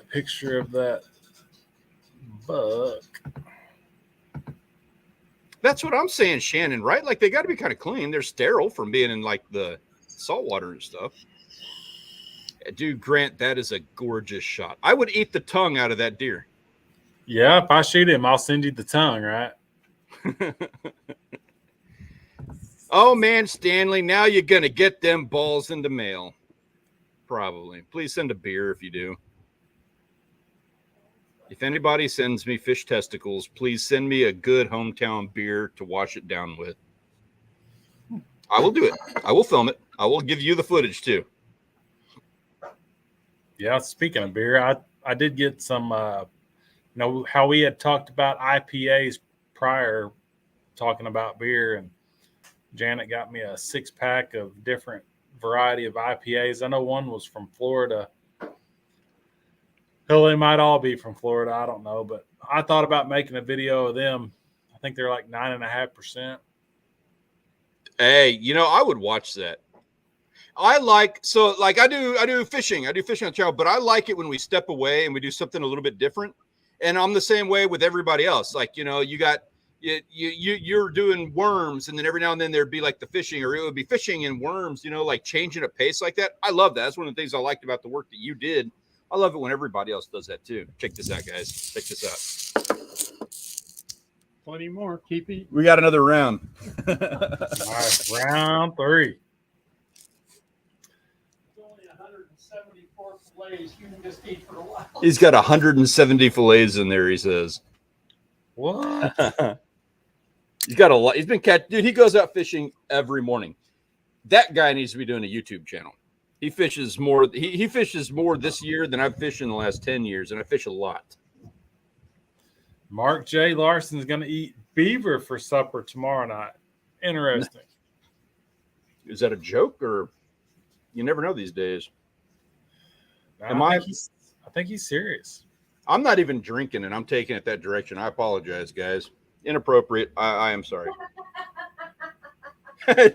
picture of that buck. That's what I'm saying, Shannon, right? Like, they got to be kind of clean. They're sterile from being in like the salt water and stuff. Dude, Grant, that is a gorgeous shot. I would eat the tongue out of that deer. Yeah, if I shoot him, I'll send you the tongue, right? Oh, man, Stanley, now you're going to get them balls in the mail. Probably. Please send a beer if you do. If anybody sends me fish testicles, please send me a good hometown beer to wash it down with. I will do it. I will film it. I will give you the footage too. Yeah, speaking of beer, I did get some, how we had talked about IPAs prior, talking about beer, and Janet got me a 6-pack of different variety of IPAs. I know one was from Florida. Hell, they might all be from Florida. I don't know, but I thought about making a video of them. I think they're like 9.5%. Hey, I would watch that. I do fishing. I do fishing on the channel, but I like it when we step away and we do something a little bit different. And I'm the same way with everybody else. Like, you're doing worms, and then every now and then there'd be like the fishing, or it would be fishing and worms, like changing a pace like that. I love that. That's one of the things I liked about the work that you did. I love it when everybody else does that too. Check this out, guys. Check this out. Plenty more. Keep it. We got another round. All right, round 3. Only 174 fillets. You can just eat for a while. He's got 170 fillets in there, he says. What? He's got a lot. He's been dude, he goes out fishing every morning. That guy needs to be doing a YouTube channel. He fishes more. He fishes more this year than I've fished in the last 10 years, and I fish a lot. Mark J. Larson is going to eat beaver for supper tomorrow night. Interesting. Is that a joke, or you never know these days? I think he's serious. I'm not even drinking, and I'm taking it that direction. I apologize, guys. Inappropriate. I am sorry.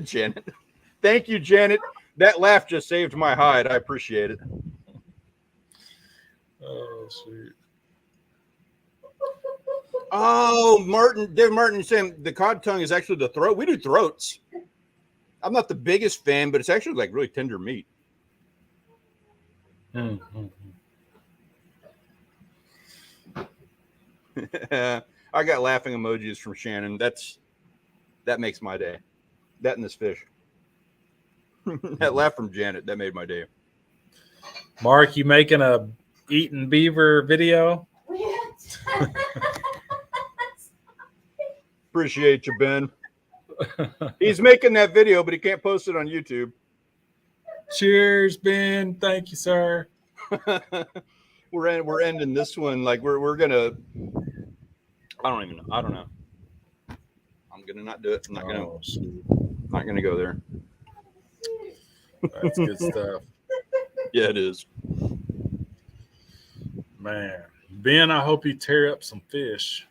Janet. Thank you, Janet. That laugh just saved my hide. I appreciate it. Oh, shoot. Oh, David Martin saying the cod tongue is actually the throat. We do throats. I'm not the biggest fan, but it's actually like really tender meat. Mm-hmm. I got laughing emojis from Shannon. That makes my day. That and this fish. That laugh from Janet, that made my day. Mark, you making a eating beaver video? Appreciate you, Ben. He's making that video, but he can't post it on YouTube. Cheers, Ben. Thank you, sir. We're ending this one. Like we're gonna. I don't even know. I don't know. I'm gonna not do it. I'm not gonna go there. That's good stuff. Yeah, it is. Man, Ben, I hope you tear up some fish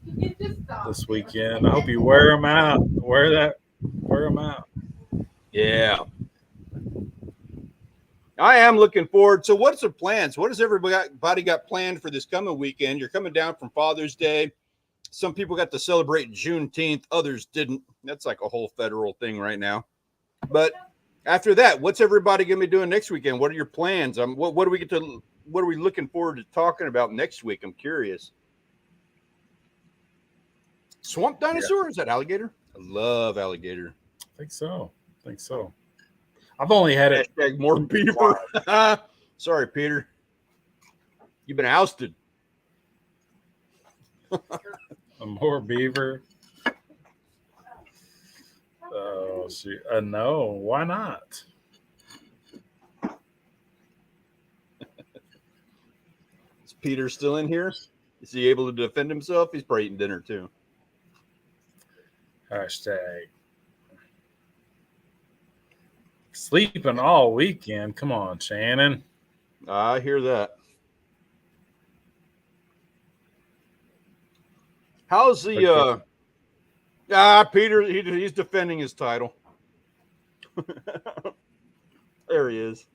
this weekend. I hope you wear them out. Wear them out. Yeah. I am looking forward. So what's the plans? What has everybody got planned for this coming weekend? You're coming down from Father's Day. Some people got to celebrate Juneteenth. Others didn't. That's like a whole federal thing right now. But after that, what's everybody going to be doing next weekend? What are your plans? What are we looking forward to talking about next week? I'm curious. Swamp dinosaur? Yeah. Is that alligator? I love alligator. I think so. I've only had it. Hashtag more beaver. Sorry, Peter. You've been ousted. More beaver. Oh, shoot. No, why not? Is Peter still in here? Is he able to defend himself? He's probably eating dinner too. Hashtag. Sleeping all weekend. Come on, Shannon. I hear that. How's the Peter? He's defending his title. There he is.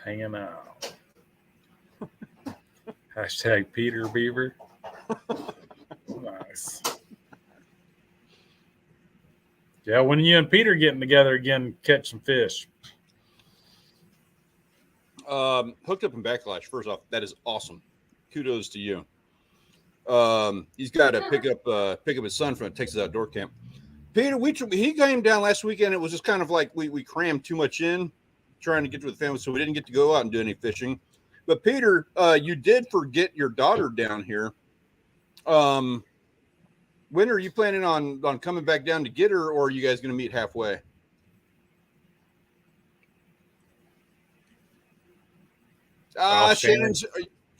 Hanging out. Hashtag Peter Beaver. Nice. Yeah, when you and Peter getting together again, catch some fish. Hooked up in backlash. First off, that is awesome. Kudos to you. He's got to pick up his son from a Texas outdoor camp. Peter, he came down last weekend. It was just kind of like we crammed too much in, trying to get to the family, so we didn't get to go out and do any fishing. But Peter, you did forget your daughter down here. When are you planning on coming back down to get her, or are you guys going to meet halfway? Shannon's,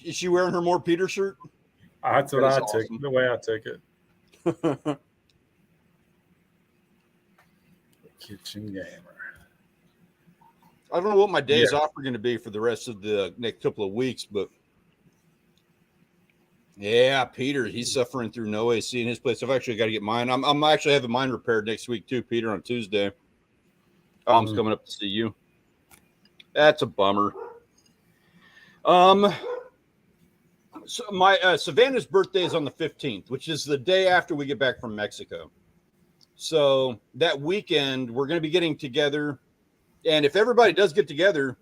is she wearing her more Peter shirt? That's what I took, the way I took it. Kitchen gamer. I don't know what my days off are going to be for the rest of the next couple of weeks, but yeah, Peter, he's suffering through no AC in his place. I've actually got to get mine. I'm actually having mine repaired next week too, Peter, on Tuesday. Tom's coming up to see you. That's a bummer. So my Savannah's birthday is on the 15th, which is the day after we get back from Mexico. So that weekend we're going to be getting together, and if everybody does get together,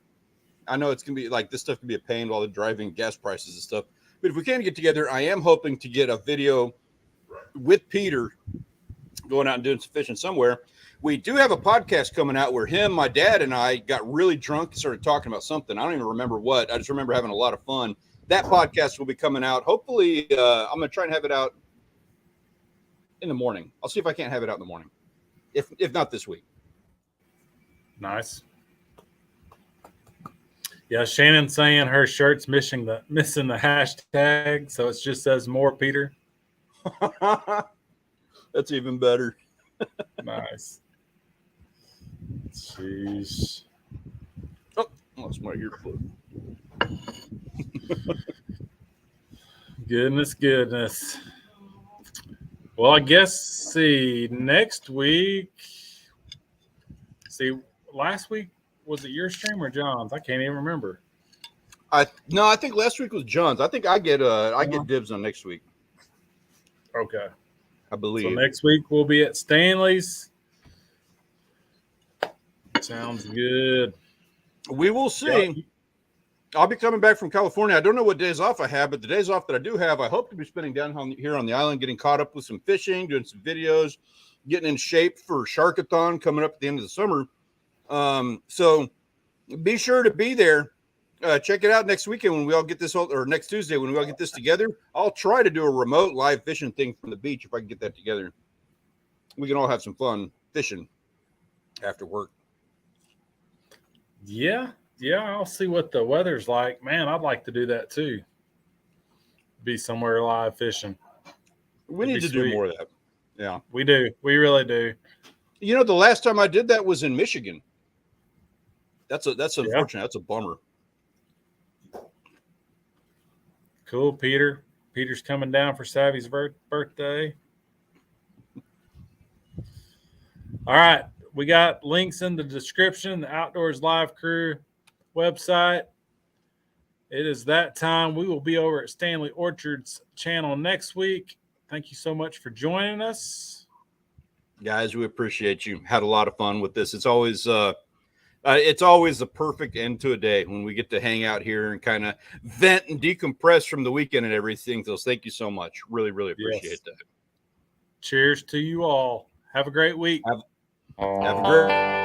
I know it's going to be like this stuff can be a pain while they're driving, gas prices and stuff. But if we can get together, I am hoping to get a video with Peter going out and doing some fishing somewhere. We do have a podcast coming out where him, my dad, and I got really drunk and started talking about something. I don't even remember what. I just remember having a lot of fun. That podcast will be coming out. Hopefully, I'm going to try and have it out in the morning. I'll see if I can't have it out in the morning, if not this week. Nice. Yeah, Shannon saying her shirt's missing the hashtag, so it just says more Peter. That's even better. Nice. Jeez. Oh, lost my earplug. Goodness. Well, I guess, next week. Last week, was it your stream or John's? I can't even remember. I think last week was John's. I think I get dibs on next week. Okay. I believe. So next week we'll be at Stanley's. Sounds good. We will see. Yeah. I'll be coming back from California. I don't know what days off I have, but the days off that I do have, I hope to be spending down here on the island, getting caught up with some fishing, doing some videos, getting in shape for Sharkathon coming up at the end of the summer. So be sure to be there. Check it out next weekend when we all get this, or next Tuesday when we all get this together. I'll try to do a remote live fishing thing from the beach if I can get that together. We can all have some fun fishing after work. Yeah, I'll see what the weather's like. Man, I'd like to do that too. Be somewhere live fishing. We need to do more of that. Yeah, we do. We really do. You know, the last time I did that was in Michigan. That's unfortunate. That's a bummer. Cool, Peter. Peter's coming down for Savvy's birthday. All right. We got links in the description, the Outdoors Live Crew website. It is that time. We will be over at Stanley Orchard's channel next week. Thank you so much for joining us. Guys, we appreciate you. Had a lot of fun with this. It's always the perfect end to a day when we get to hang out here and kind of vent and decompress from the weekend and everything. So thank you so much. Really, really appreciate that. Cheers to you all. Have a great week. Have a great